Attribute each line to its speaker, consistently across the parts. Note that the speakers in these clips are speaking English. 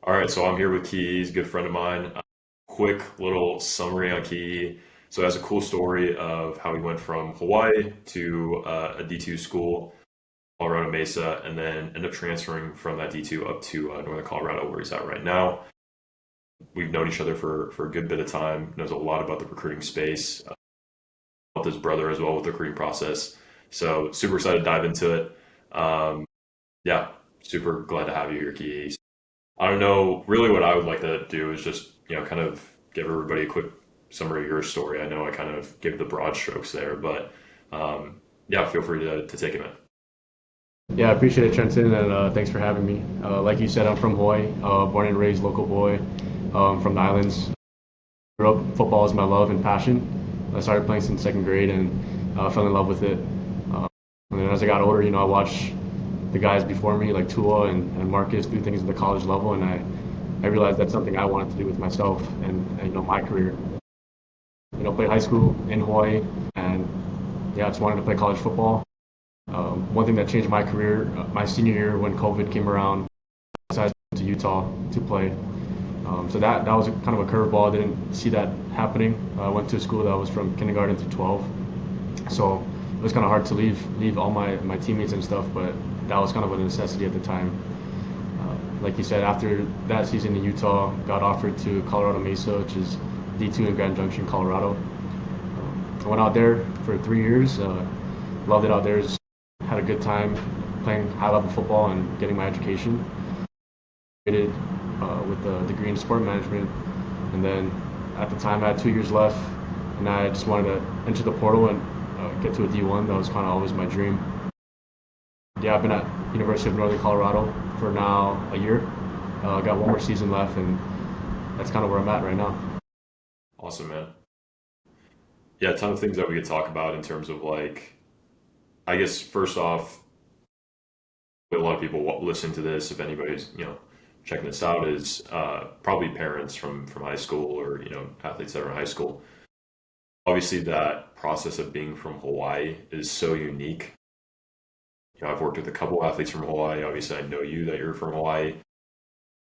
Speaker 1: All right, so I'm here with Kiai. He's a good friend of mine. Quick little summary on Kiai. So he has a cool story of how he went from Hawaii to a D2 school, Colorado Mesa, and then ended up transferring from that D2 up to Northern Colorado, where he's at right now. We've known each other for a good bit of time. Knows a lot about the recruiting space. Helped his brother as well with the recruiting process. So super excited to dive into it. Yeah, super glad to have you here, Kiai. I don't know. Really, what I would like to do is just kind of give everybody a quick summary of your story. I know I kind of gave the broad strokes there, but yeah, feel free to take it in.
Speaker 2: Yeah, I appreciate it, Trenton, and thanks for having me. Like you said, I'm from Hawaii, born and raised local boy from the islands. Grew up, football is my love and passion. I started playing since second grade and fell in love with it. Uh, and then as I got older, I watched the guys before me, like Tua and Marcus, do things at the college level, and I realized that's something I wanted to do with myself and my career. Played high school in Hawaii, and yeah, I just wanted to play college football. One thing that changed my career, my senior year when COVID came around, I decided to Utah to play. So that was kind of a curveball. I didn't see that happening. I went to a school that was from kindergarten through 12, so it was kind of hard to leave all my teammates and stuff. But that was kind of a necessity at the time. Like you said, after that season in Utah, got offered to Colorado Mesa, which is D2 in Grand Junction, Colorado. I went out there for 3 years. Loved it out there. Just had a good time playing high level football and getting my education. Graduated with a degree in sport management, and then at the time I had 2 years left, and I just wanted to enter the portal and get to a D1. That was kind of always my dream. Yeah, I've been at University of Northern Colorado for now a year. Got one more season left, and that's kind of where I'm at right now.
Speaker 1: Awesome, man. Yeah, a ton of things that we could talk about in terms of I guess first off, a lot of people listen to this. If anybody's checking this out, is probably parents from high school or athletes that are in high school. Obviously, that process of being from Hawaii is so unique. I've worked with a couple athletes from Hawaii. Obviously, I know you that you're from Hawaii.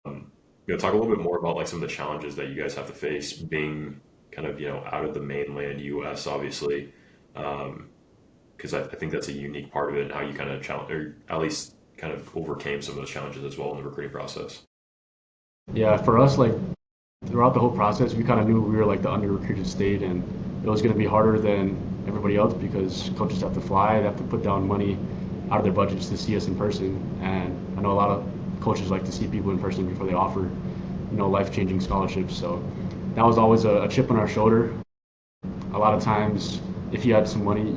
Speaker 1: Talk a little bit more about some of the challenges that you guys have to face being kind of out of the mainland U.S. Obviously, because I think that's a unique part of it and how you kind of challenge or at least kind of overcame some of those challenges as well in the recruiting process.
Speaker 2: Yeah, for us, like throughout the whole process, we kind of knew we were like the under recruited state, and it was going to be harder than everybody else because coaches have to fly, they have to put down money out of their budgets to see us in person. And I know a lot of coaches like to see people in person before they offer, life changing scholarships. So that was always a chip on our shoulder. A lot of times, if you had some money,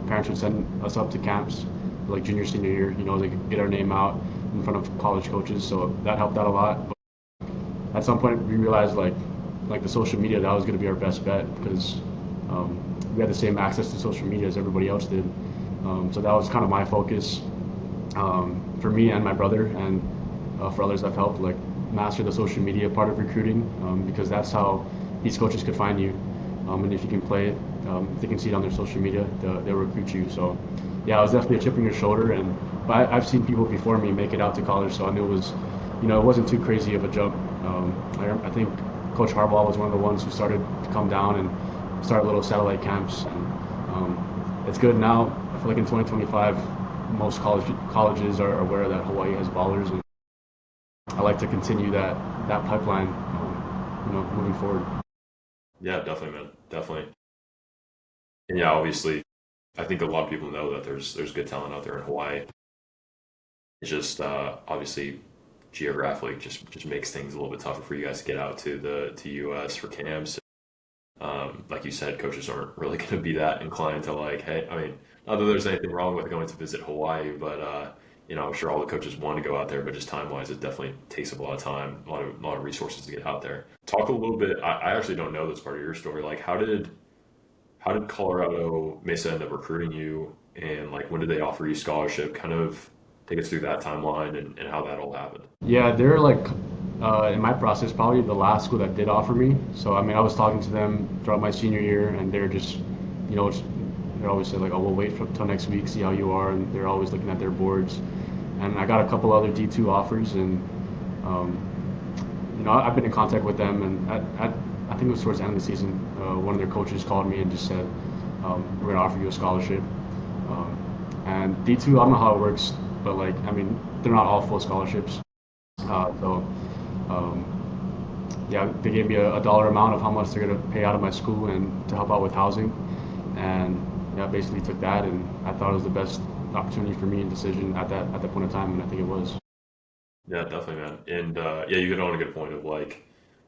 Speaker 2: parents would send us up to camps, like junior, senior year. They could get our name out in front of college coaches, so that helped out a lot. But at some point, we realized like the social media, that was going to be our best bet because we had the same access to social media as everybody else did. So that was kind of my focus for me and my brother, and for others I've helped master the social media part of recruiting because that's how these coaches could find you. And if you can play it, if they can see it on their social media, they'll recruit you. So yeah, it was definitely a chip on your shoulder, but I've seen people before me make it out to college, so I knew it wasn't too crazy of a jump. I think Coach Harbaugh was one of the ones who started to come down and start little satellite camps. And it's good now. I feel like in 2025, most colleges are aware that Hawaii has ballers, and I like to continue that pipeline, moving forward.
Speaker 1: Yeah, definitely, man, definitely. And yeah, obviously, I think a lot of people know that there's good talent out there in Hawaii. It's just obviously geographically just makes things a little bit tougher for you guys to get out to US for camps. Like you said, coaches aren't really going to be that inclined to hey, I mean, not that there's anything wrong with going to visit Hawaii, but I'm sure all the coaches want to go out there, but just time wise, it definitely takes up a lot of time, a lot of resources to get out there. Talk a little bit. I actually don't know this part of your story. How did Colorado Mesa end up recruiting you, and when did they offer you scholarship? Kind of take us through that timeline and how that all happened.
Speaker 2: Yeah, they're in my process probably the last school that did offer me. So I mean, I was talking to them throughout my senior year, and they're just, they're always saying oh, we'll wait till next week, see how you are, and they're always looking at their boards. And I got a couple other D2 offers, and Um, I've been in contact with them, and I think it was towards the end of the season, one of their coaches called me and just said, we're going to offer you a scholarship. And D2, I don't know how it works, but like, I mean, they're not all full scholarships. So, yeah, they gave me a dollar amount of how much they're going to pay out of my school and to help out with housing. And yeah, I basically took that, and I thought it was the best opportunity for me and decision at that point in time, and I think it was.
Speaker 1: Yeah, definitely, man. And yeah, you hit on a good point of like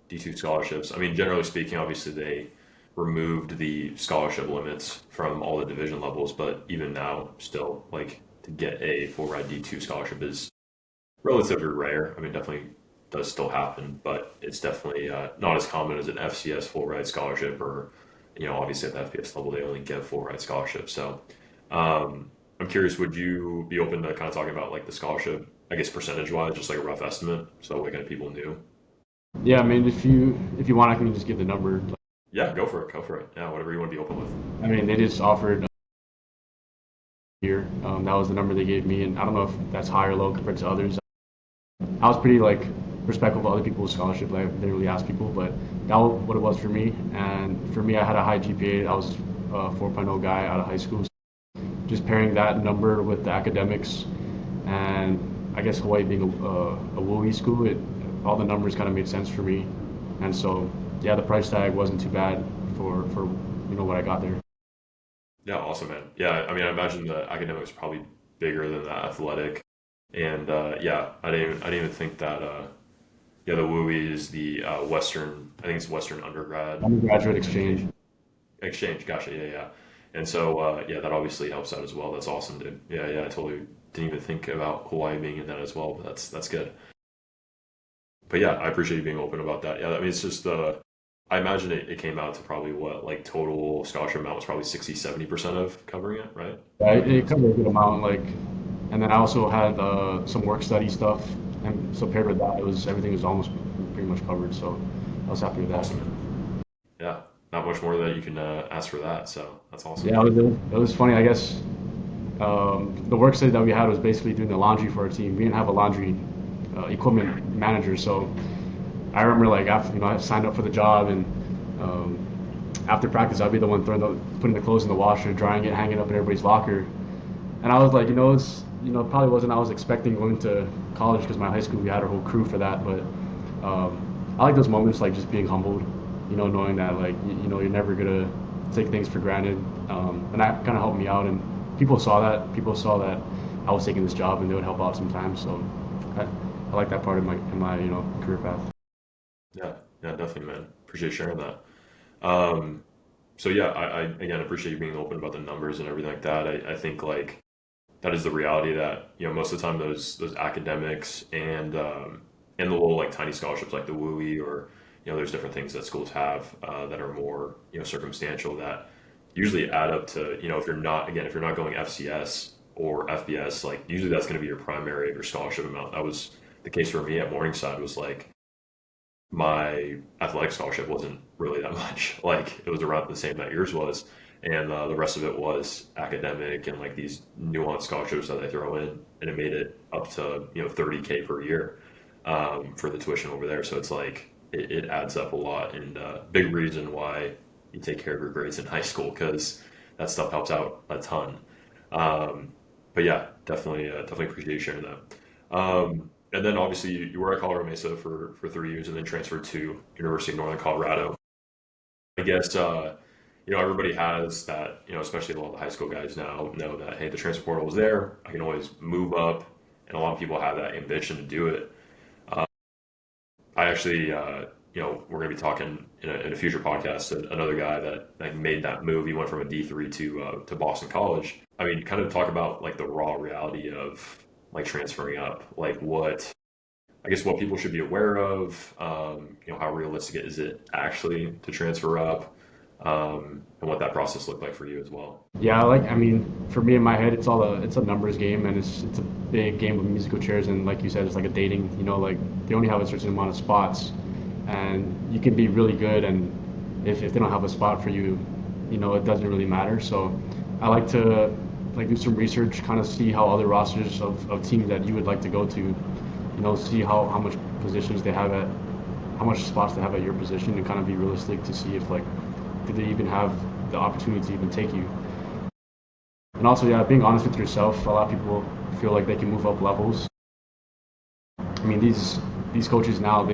Speaker 1: D2 scholarships. I mean, generally speaking, obviously they removed the scholarship limits from all the division levels, but even now, still, like to get a full ride D2 scholarship is relatively rare. I mean, definitely does still happen, but it's definitely not as common as an FCS full ride scholarship, or obviously at the FBS level they only give full ride scholarships. So I'm curious, would you be open to kind of talking about like the scholarship, I guess percentage wise, just like a rough estimate, so we kind of people knew?
Speaker 2: Yeah, I mean, if you want, I can just give the number.
Speaker 1: Yeah, go for it, go for it. Yeah, whatever you want to be open with.
Speaker 2: I mean, they just offered here. That was the number they gave me, and I don't know if that's high or low compared to others. I was pretty like respectful of other people's scholarship. Like, I didn't really ask people, but that was what it was for me. And for me, I had a high GPA. I was a 4.0 guy out of high school. Just pairing that number with the academics, and I guess Hawaii being a WUI school, all the numbers kind of made sense for me. And so, yeah, the price tag wasn't too bad for what I got there.
Speaker 1: Yeah, awesome, man. Yeah, I mean, I imagine the academics probably bigger than the athletic, and yeah, I didn't even think that. Yeah, the WUI is the Western. I think it's Western undergrad
Speaker 2: Undergraduate exchange.
Speaker 1: education exchange. Gotcha. Yeah, yeah. And so yeah, that obviously helps out as well. That's awesome, dude. Yeah, yeah. I totally didn't even think about Hawaii being in that as well, but that's good. But yeah, I appreciate you being open about that. Yeah, I mean, it's just I imagine it came out to probably what, like total scholarship amount was probably 60-70% of covering it, right?
Speaker 2: Yeah, it covered a good amount. Like, and then I also had some work study stuff, and so paired with that, it was everything was almost pretty much covered. So I was happy with that.
Speaker 1: Awesome, man. Yeah, not much more that you can ask for that. So that's awesome.
Speaker 2: Yeah, it was funny. I guess the work study that we had was basically doing the laundry for our team. We didn't have a laundry equipment manager, so I remember like after I signed up for the job, and um, after practice I'd be the one putting the clothes in the washer, drying it, hanging it up in everybody's locker, and I was like, it's probably wasn't I was expecting going to college because my high school we had a whole crew for that, but I like those moments like just being humbled, knowing that like you're never gonna take things for granted, and that kind of helped me out, and people saw that I was taking this job and they would help out sometimes, so I like that part of my career path.
Speaker 1: Yeah, yeah, definitely, man. Appreciate you sharing that. Um, so yeah, I again appreciate you being open about the numbers and everything like that. I think like that is the reality that most of the time those academics and the little like tiny scholarships like the WUI, or there's different things that schools have that are more circumstantial, that usually add up to if you're not going FCS or FBS, like usually that's going to be your primary of your scholarship amount. That was the case for me at Morningside. Was like my athletic scholarship wasn't really that much. Like it was around the same that yours was, and the rest of it was academic and like these nuanced scholarships that they throw in, and it made it up to 30K per year for the tuition over there. So it's like it adds up a lot, and big reason why you take care of your grades in high school, because that stuff helps out a ton. Um, but yeah, definitely appreciate you sharing that. And then obviously you were at Colorado Mesa for 3 years and then transferred to University of Northern Colorado. I guess everybody has that, especially a lot of the high school guys now know that, hey, the transfer portal is there. I can always move up, and a lot of people have that ambition to do it. I actually, we're going to be talking in a future podcast to another guy that like made that move. He went from a D3 to Boston College. I mean, kind of talk about like the raw reality of like transferring up, like what people should be aware of. How realistic is it actually to transfer up, and what that process looked like for you as well.
Speaker 2: Yeah, I mean, for me in my head, it's a numbers game, and it's a big game of musical chairs, and like you said, it's like a dating. Like they only have a certain amount of spots, and you can be really good, and if they don't have a spot for you, it doesn't really matter. So I like to like do some research, kind of see how other rosters of teams that you would like to go to see how much positions they have at, how much spots they have at your position, and kind of be realistic to see if like, did they even have the opportunity to even take you. And also, yeah, being honest with yourself. A lot of people feel like they can move up levels. I mean, these coaches now,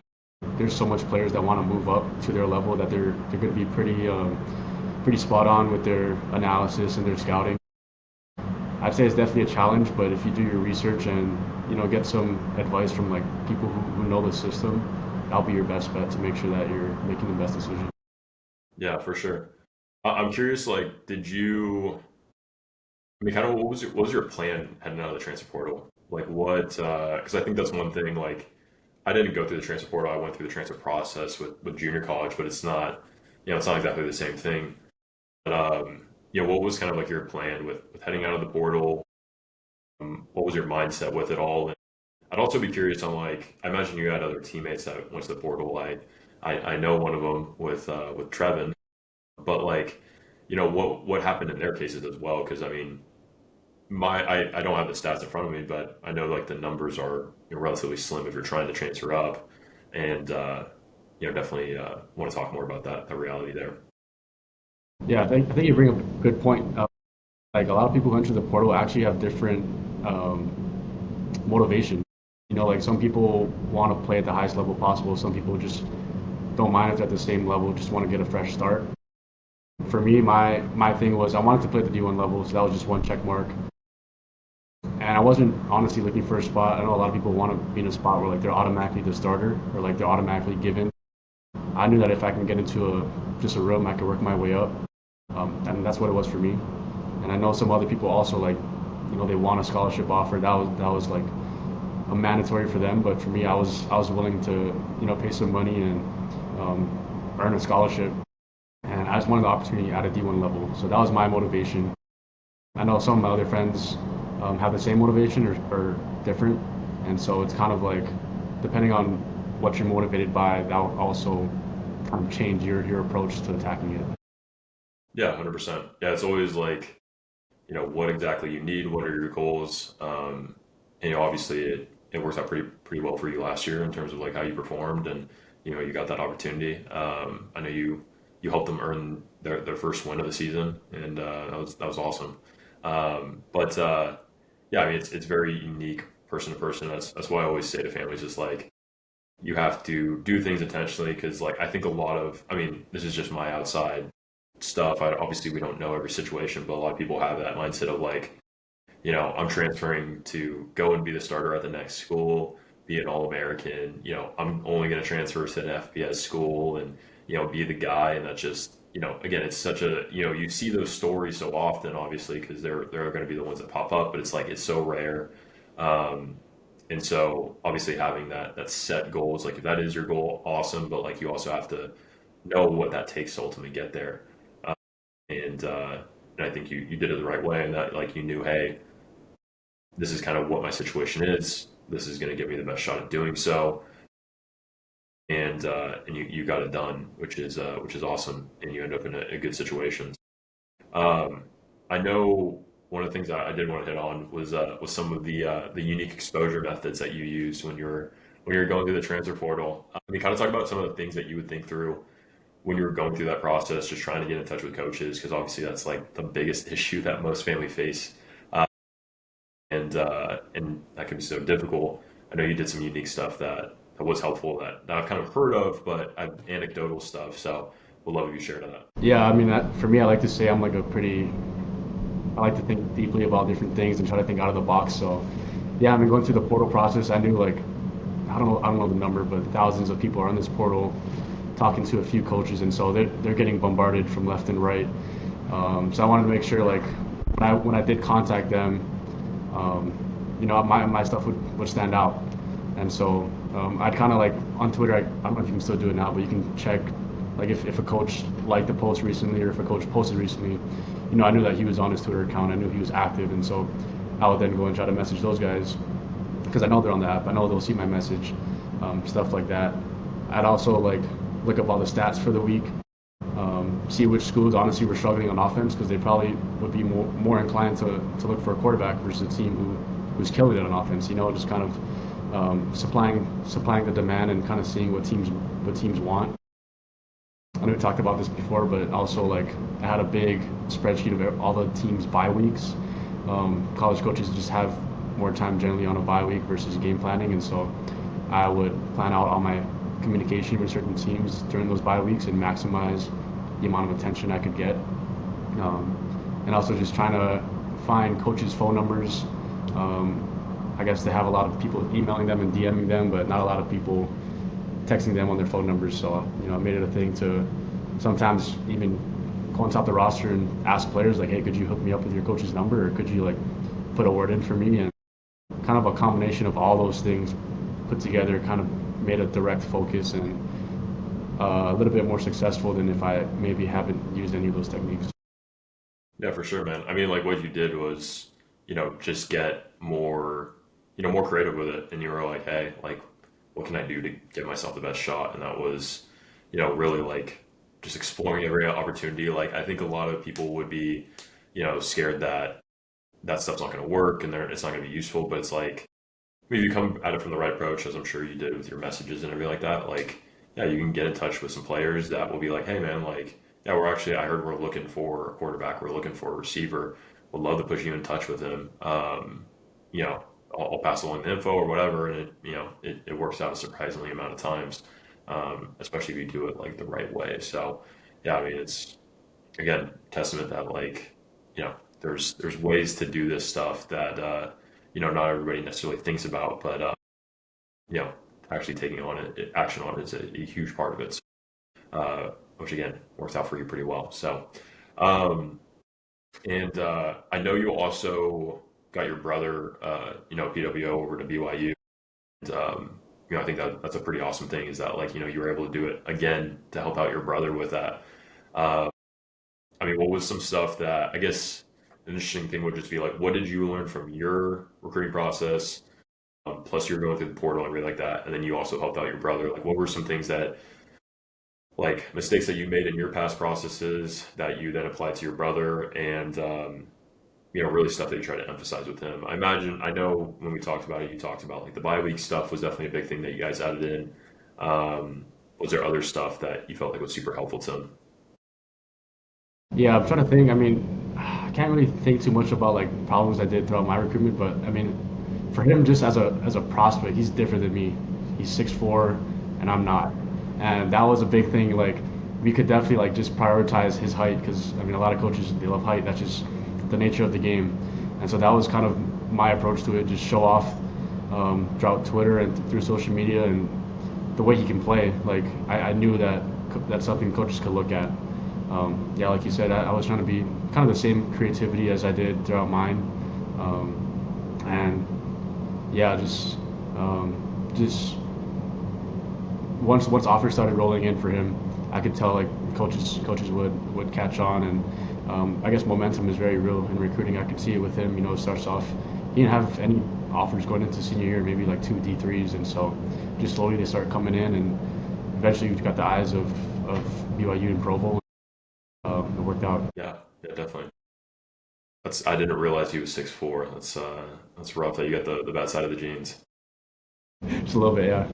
Speaker 2: there's so much players that want to move up to their level that they're going to be pretty spot on with their analysis and their scouting. I'd say it's definitely a challenge, but if you do your research and get some advice from like people who know the system, that'll be your best bet to make sure that you're making the best decision.
Speaker 1: Yeah, for sure. I'm curious, like, did you? I mean, kind of what was your plan heading out of the transfer portal? Like, what? Because I think that's one thing. Like, I didn't go through the transfer portal. I went through the transfer process with junior college, but it's not, it's not exactly the same thing. But what was kind of like your plan with heading out of the portal? What was your mindset with it all? And I'd also be curious on like, I imagine you had other teammates that went to the portal. I know one of them with Trevin, but like, what happened in their cases as well? Because I mean, I don't have the stats in front of me, but I know like the numbers are relatively slim if you're trying to transfer up, and definitely want to talk more about that reality there.
Speaker 2: Yeah, I think you bring up a good point. Like a lot of people who enter the portal actually have different um, motivation. Like some people want to play at the highest level possible. Some people just don't mind if they're at the same level, just want to get a fresh start. For me, my thing was I wanted to play at the D1 level, so that was just one check mark. And I wasn't honestly looking for a spot. I know a lot of people want to be in a spot where like they're automatically the starter or like they're automatically given. I knew that if I can get into just a room, I could work my way up, and that's what it was for me. And I know some other people also like, they want a scholarship offer. That was like a mandatory for them, but for me, I was willing to pay some money and earn a scholarship. And I just wanted the opportunity at a D1 level, so that was my motivation. I know some of my other friends have the same motivation or different, and so it's kind of like depending on what you're motivated by, that will also kind of change your approach to attacking it.
Speaker 1: Yeah, 100%. Yeah, it's always like, what exactly you need, what are your goals, and obviously it worked out pretty well for you last year in terms of like how you performed, and you got that opportunity. I know you helped them earn their first win of the season, and that was awesome. But yeah, I mean it's very unique person to person. That's why I always say to families is like you have to do things intentionally because like I think a lot of, I mean, this is just my outside stuff. Obviously we don't know every situation, but a lot of people have that mindset of like, I'm transferring to go and be the starter at the next school, be an All American. I'm only going to transfer to an FBS school and, be the guy. And that just, again, it's such a, you see those stories so often, obviously, because they're going to be the ones that pop up, but it's like, it's so rare. Um, and so obviously having that set goals, like if that is your goal, awesome. But like you also have to know what that takes to ultimately get there. And, and I think you did it the right way and that like you knew, hey, this is kind of what my situation is. This is going to give me the best shot at doing so, and you got it done, which is awesome, and you end up in a good situation. Um, I know one of the things I did want to hit on was some of the unique exposure methods that you used when you're going through the transfer portal. I mean, kind of talk about some of the things that you would think through when you were going through that process, just trying to get in touch with coaches, because obviously that's like the biggest issue that most family face and that can be so difficult. I know you did some unique stuff that was helpful that I've kind of heard of, but I've anecdotal stuff. So we'd love if you shared that.
Speaker 2: Yeah, I mean, for me, I like to say I'm like I like to think deeply about different things and try to think out of the box. So, yeah, I mean, going through the portal process, I knew like, I don't know the number, but thousands of people are on this portal, talking to a few coaches, and so they're getting bombarded from left and right. So I wanted to make sure like when I did contact them, my stuff would stand out. And so I'd kind of like on Twitter, I don't know if you can still do it now, but you can check like if a coach liked the post recently or if a coach posted recently, I knew that he was on his Twitter account. I knew he was active, and so I would then go and try to message those guys because I know they're on the app. I know they'll see my message, stuff like that. I'd also like look up all the stats for the week, see which schools honestly were struggling on offense because they probably would be more inclined to look for a quarterback versus a team who's killing it on offense. Just kind of supplying the demand and kind of seeing what teams want. I know we talked about this before, but also like I had a big spreadsheet of all the teams' bye weeks. College coaches just have more time generally on a bye week versus game planning, and so I would plan out all my communication with certain teams during those bye weeks and maximize the amount of attention I could get. And also just trying to find coaches' phone numbers. I guess they have a lot of people emailing them and DMing them, but not a lot of people texting them on their phone numbers. So I made it a thing to sometimes even go on top of the roster and ask players like, hey, could you hook me up with your coach's number, or could you like put a word in for me? And kind of a combination of all those things put together kind of made a direct focus and a little bit more successful than if I maybe haven't used any of those techniques.
Speaker 1: Yeah, for sure, man. I mean, like what you did was, just get more, more creative with it, and you were like, hey, like, what can I do to get myself the best shot? And that was, really like just exploring every opportunity. Like, I think a lot of people would be, scared that that stuff's not going to work and it's not going to be useful. But it's like, maybe you come at it from the right approach, as I'm sure you did with your messages and everything like that. Like, yeah, you can get in touch with some players that will be like, hey, man, like, yeah, I heard we're looking for a quarterback, we're looking for a receiver. Would love to put you in touch with him. You know, I'll pass along the info or whatever, and it works out a surprisingly amount of times, especially if you do it like the right way. So, yeah, I mean, it's again testament that like there's ways to do this stuff that not everybody necessarily thinks about, but you know actually taking on action on it is a huge part of it. Which again worked out for you pretty well. So, um, and I know you also got your brother, PWO over to BYU. And, I think that's a pretty awesome thing. Is that like you were able to do it again to help out your brother with that. Uh, I mean, what was some stuff that I guess an interesting thing would just be like, what did you learn from your recruiting process? Plus, you're going through the portal and everything like that, and then you also helped out your brother. Like, what were some things that, like, mistakes that you made in your past processes that you then applied to your brother, and really stuff that you try to emphasize with him? I know when we talked about it, you talked about like the bye week stuff was definitely a big thing that you guys added in. Was there other stuff that you felt like was super helpful to him?
Speaker 2: Yeah, I'm trying to think. I mean, I can't really think too much about like problems I did throughout my recruitment, but I mean, for him just as a prospect, he's different than me. He's 6'4", and I'm not, and that was a big thing. Like, we could definitely like just prioritize his height because I mean, a lot of coaches they love height. That's just the nature of the game, and so that was kind of my approach to it. Just show off throughout Twitter and through social media and the way he can play. Like, I knew that that's something coaches could look at. Yeah, like you said, I was trying to be kind of the same creativity as I did throughout mine, and yeah, just once offers started rolling in for him, I could tell like coaches would catch on, and I guess momentum is very real in recruiting. I could see it with him. It starts off he didn't have any offers going into senior year, maybe like two D3s, and so just slowly they start coming in, and eventually you got the eyes of BYU and Provo. It worked out.
Speaker 1: Yeah, yeah, definitely. I didn't realize he was 6'4". That's rough that you got the bad side of the genes.
Speaker 2: Just a little bit, yeah.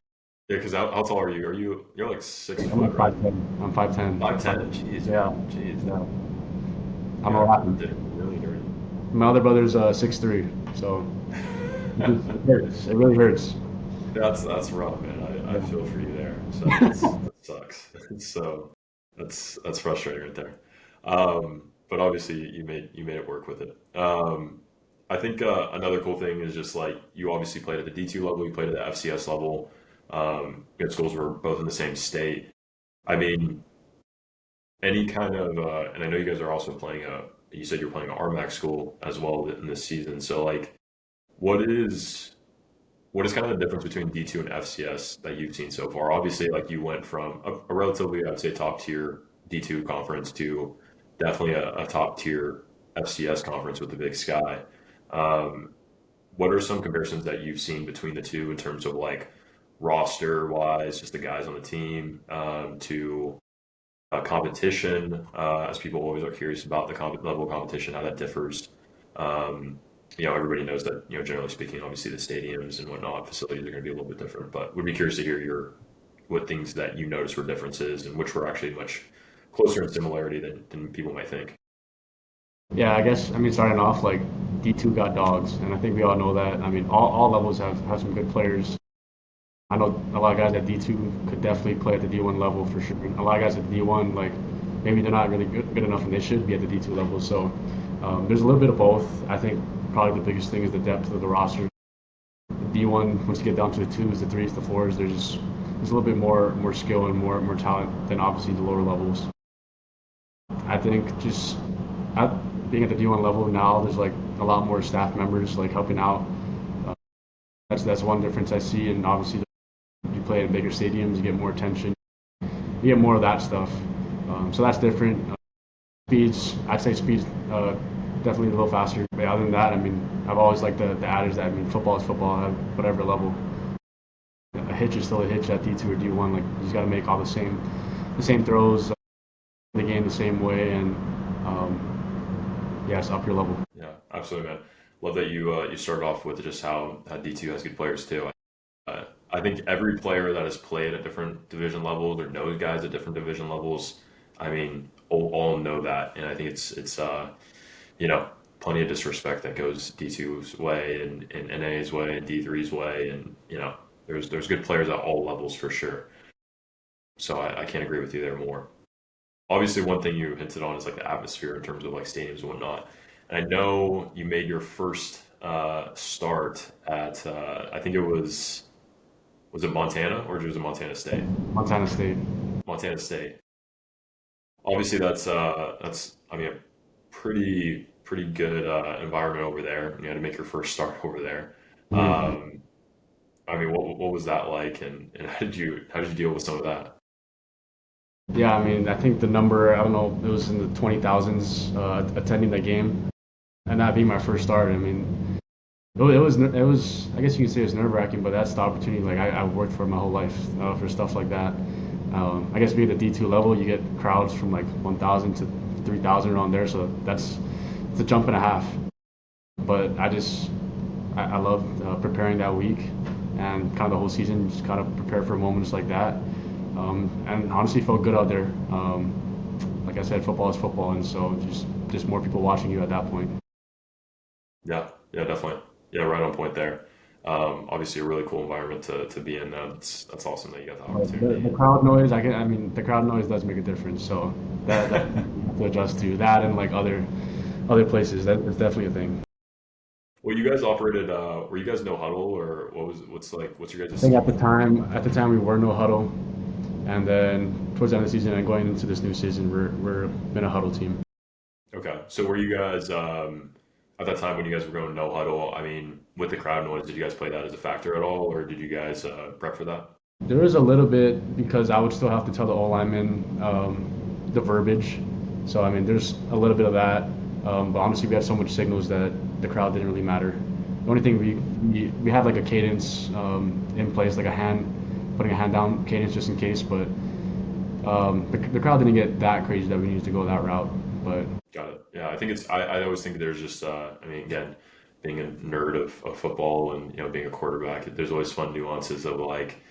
Speaker 1: Yeah, because how tall are you? You're like six
Speaker 2: I'm
Speaker 1: foot,
Speaker 2: like
Speaker 1: right?
Speaker 2: 5'10". I'm 5'10".
Speaker 1: 5'10". Jeez,
Speaker 2: Yeah,
Speaker 1: man. Jeez.
Speaker 2: yeah. I'm a
Speaker 1: Yeah,
Speaker 2: lot.
Speaker 1: really dirty.
Speaker 2: My other brother's 6'3", so it hurts. It really hurts.
Speaker 1: That's rough, man. I
Speaker 2: Yeah.
Speaker 1: feel for you there. So that sucks. So that's frustrating right there. But obviously you made it work with it. I think another cool thing is just like you obviously played at the D2 level, you played at the FCS level. Your schools were both in the same state. I mean, any kind of, and I know you guys are also playing you said you're playing a RMAC school as well in this season. So like, what is what is kind of the difference between D2 and FCS that you've seen so far? Obviously, like you went from a relatively, I'd say, top tier D2 conference to definitely a top tier FCS conference with the Big Sky. Um, what are some comparisons that you've seen between the two in terms of like roster wise, just the guys on the team, to competition, as people always are curious about the level of competition, how that differs. everybody knows that, generally speaking, obviously the stadiums and whatnot, facilities are going to be a little bit different. But would be curious to hear your what things that you noticed were differences and which were actually much closer in similarity than people might think.
Speaker 2: Yeah, I guess, I mean, starting off, like, D2 got dogs, and I think we all know that. I mean, all levels have some good players. I know a lot of guys at D2 could definitely play at the D1 level for sure. And a lot of guys at the D1, like, maybe they're not really good enough and they should be at the D2 level. So there's a little bit of both. I think probably the biggest thing is the depth of the roster. The D1, once you get down to the twos, the threes, the fours, there's a little bit more skill and more talent than obviously the lower levels. I think just at, being at the D1 level now, there's like a lot more staff members like helping out. Uh, that's one difference I see, and obviously you play in bigger stadiums, you get more attention, you get more of that stuff. So that's different. Speeds, I'd say speeds definitely a little faster. But other than that, I mean, I've always liked the adage that I mean, football is football at whatever level. A hitch is still a hitch at D2 or D1. Like you just got to make all the same throws, the game the same way, and yeah, it's up your level.
Speaker 1: Yeah, absolutely, man. Love that you started off with just how D2 has good players too. I think every player that has played at different division levels or knows guys at different division levels, I mean, all know that, and I think it's you know plenty of disrespect that goes D2's way and NA's way and D3's way, and there's good players at all levels for sure. So I can't agree with you there more. Obviously, one thing you hinted on is like the atmosphere in terms of like stadiums and whatnot. And I know you made your first start at I think was it Montana or was it Montana State?
Speaker 2: Montana State.
Speaker 1: Montana State. Obviously, that's I mean a pretty good environment over there. You had to make your first start over there.
Speaker 2: Mhm.
Speaker 1: Um, I mean, what was that like, and how did you deal with some of that?
Speaker 2: Yeah, I mean, I think the number, I don't know, it was in the 20,000s attending that game, and that being my first start. I mean, it was I guess you could say it was nerve-wracking, but that's the opportunity. Like I worked for my whole life for stuff like that. I guess being at the D2 level, you get crowds from like 1,000 to 3,000 around there, so it's a jump and a half. But I love preparing that week and kind of the whole season, just kind of prepare for moments like that. And honestly, felt good out there. Like I said, football is football, and so just more people watching you at that point.
Speaker 1: Yeah, yeah, definitely. Yeah, right on point there. Obviously, a really cool environment to be in. That's awesome that you got the
Speaker 2: The
Speaker 1: opportunity.
Speaker 2: crowd noise, I mean, the crowd noise does make a difference. So that you have to adjust to that, and like other places. That's definitely a thing.
Speaker 1: Well, you guys operated. Were you guys no huddle, or what's your
Speaker 2: I
Speaker 1: guys'
Speaker 2: think
Speaker 1: scheme?
Speaker 2: at the time we were no huddle, and then towards the end of the season and going into this new season, we're been a huddle team.
Speaker 1: Okay, so were you guys at that time when you guys were going no huddle? I mean, with the crowd noise, did you guys play that as a factor at all, or did you guys prep for that?
Speaker 2: There was a little bit because I would still have to tell the O linemen the verbiage. So I mean, there's a little bit of that. But honestly, we had so much signals that the crowd didn't really matter. The only thing we had like a cadence in place, like putting a hand down cadence just in case. But the crowd didn't get that crazy that we needed to go that route. But
Speaker 1: Got it. Yeah, I think I always think there's just I mean again, being a nerd of football and being a quarterback, there's always fun nuances of like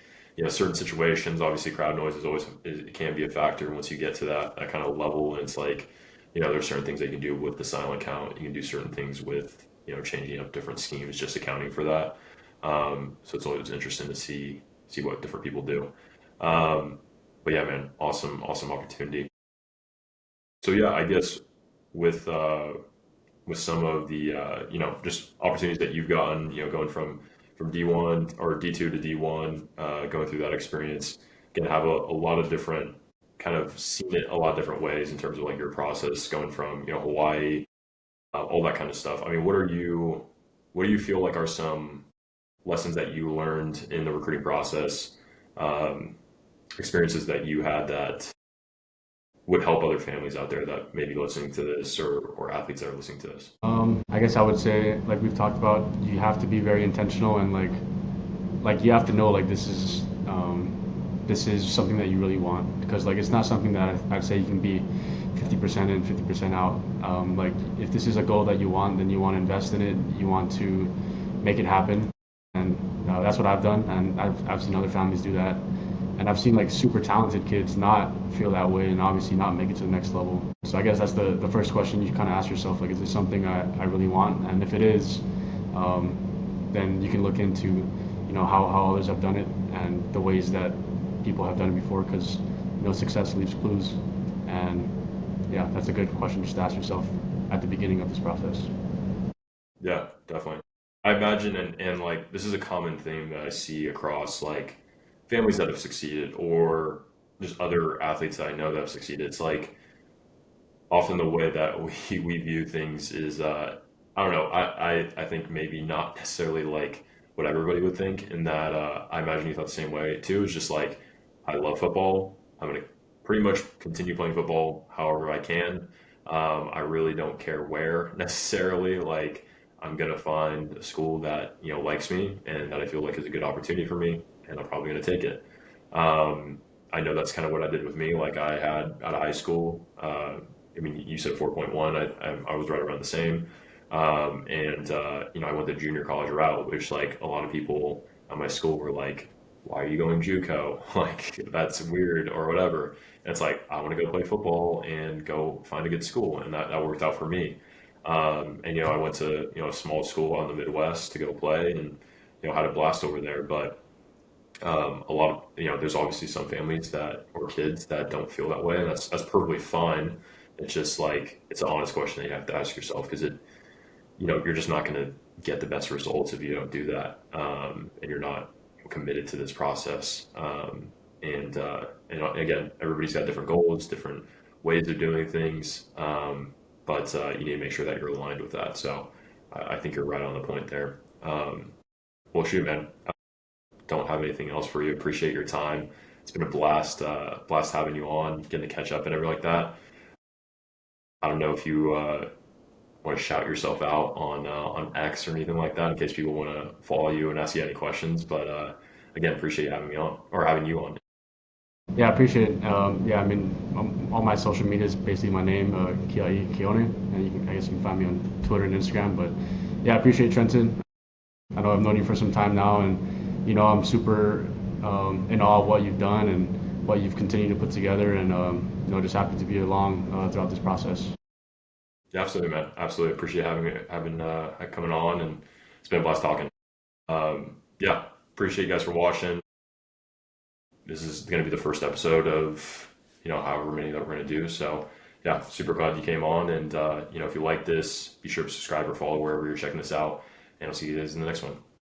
Speaker 1: certain situations. Obviously, crowd noise is always it can be a factor once you get to that kind of level, and it's like there's certain things that you can do with the silent count. You can do certain things with changing up different schemes, just accounting for that. So it's always interesting to see what different people do. Um, but yeah, man, awesome opportunity. So yeah, I guess with some of the just opportunities that you've gotten, going from D1 or D2 to D1, going through that experience, can have a lot of different kind of seen it a lot of different ways in terms of like your process going from Hawaii, all that kind of stuff. I mean, what do you feel like are some lessons that you learned in the recruiting process, um, experiences that you had that would help other families out there that may be listening to this or athletes that are listening to this?
Speaker 2: I guess I would say, like we've talked about, you have to be very intentional and like you have to know like this is something that you really want because like it's not something that I'd say you can be 50% in, 50% out. Like if this is a goal that you want, then you want to invest in it. You want to make it happen, and that's what I've done. And I've seen other families do that, and I've seen like super talented kids not feel that way, and obviously not make it to the next level. So I guess that's the first question you kind of ask yourself, like, is this something I really want? And if it is, then you can look into, how others have done it and the ways that people have done it before, because success leaves clues. And yeah, that's a good question just to ask yourself at the beginning of this process.
Speaker 1: Yeah, definitely. I imagine, and like this is a common theme that I see across like families that have succeeded or just other athletes that I know that have succeeded. It's like often the way that we view things is I don't know, I think maybe not necessarily like what everybody would think, and that I imagine you thought the same way too. It's just like I love football. I'm gonna pretty much continue playing football however I can. I really don't care where necessarily. Like I'm gonna find a school that likes me and that I feel like is a good opportunity for me, and I'm probably gonna take it. Um, I know that's kind of what I did with me. Like I had out of high school. I mean, you said 4.1. I was right around the same. And I went the junior college route, which like a lot of people at my school were like, "Why are you going JUCO? Like that's weird or whatever." And it's like I want to go play football and go find a good school, and that worked out for me. And I went to a small school out in the Midwest to go play, and had a blast over there. But a lot of there's obviously some families that or kids that don't feel that way, and that's perfectly fine. It's just like it's an honest question that you have to ask yourself, because you're just not going to get the best results if you don't do that, and you're not committed to this process. And again, everybody's got different goals, different ways of doing things, but you need to make sure that you're aligned with that. So I think you're right on the point there. Well, shoot, man, don't have anything else for you. Appreciate your time. It's been a blast, blast having you on, getting to catch up and everything like that. I don't know if you want to shout yourself out on X or anything like that, in case people want to follow you and ask you any questions. But again, appreciate having me on or having you on.
Speaker 2: Yeah, I appreciate it. Yeah, I mean, all my social media is basically my name, Kiai Keone, and I guess you can find me on Twitter and Instagram. But yeah, I appreciate it, Trenton. I know I've known you for some time now, and I'm super in awe of what you've done and what you've continued to put together, and just happy to be along throughout this process.
Speaker 1: Yeah, absolutely, man. Absolutely appreciate having coming on, and it's been a blast talking. Yeah, appreciate you guys for watching. This is going to be the first episode of however many that we're going to do. So yeah, super glad you came on, and if you like this, be sure to subscribe or follow wherever you're checking this out, and I'll see you guys in the next one.